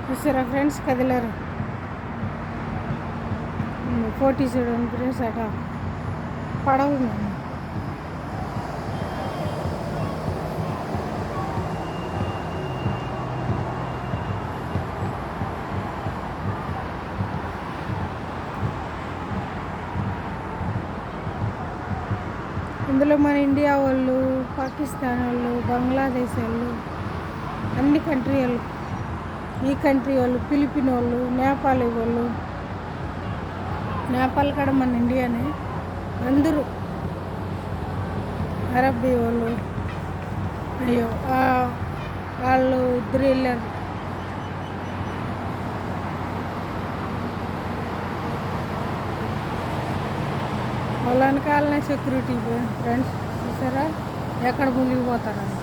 చూసారా friends కదిలేరు 47 friends అట పడవ ఇందులో మన ఇండియా వాళ్ళు, పాకిస్తాన్ వాళ్ళు, బంగ్లాదేశ్ వాళ్ళు, అన్ని కంట్రీ వాళ్ళు, ఈ కంట్రీ వాళ్ళు, ఫిలిపిన్ వాళ్ళు, నేపాల్ వాళ్ళు, నేపాల్ కూడా మన ఇండియానే, అందరూ అరబ్బీ వాళ్ళు, అయ్యో వాళ్ళు ఇద్దరు వెళ్ళారు. వాళ్ళ వెనకాలనే సెక్యూరిటీ ఫ్రెండ్స్ చూసారా ఎక్కడ మునిగిపోతారని.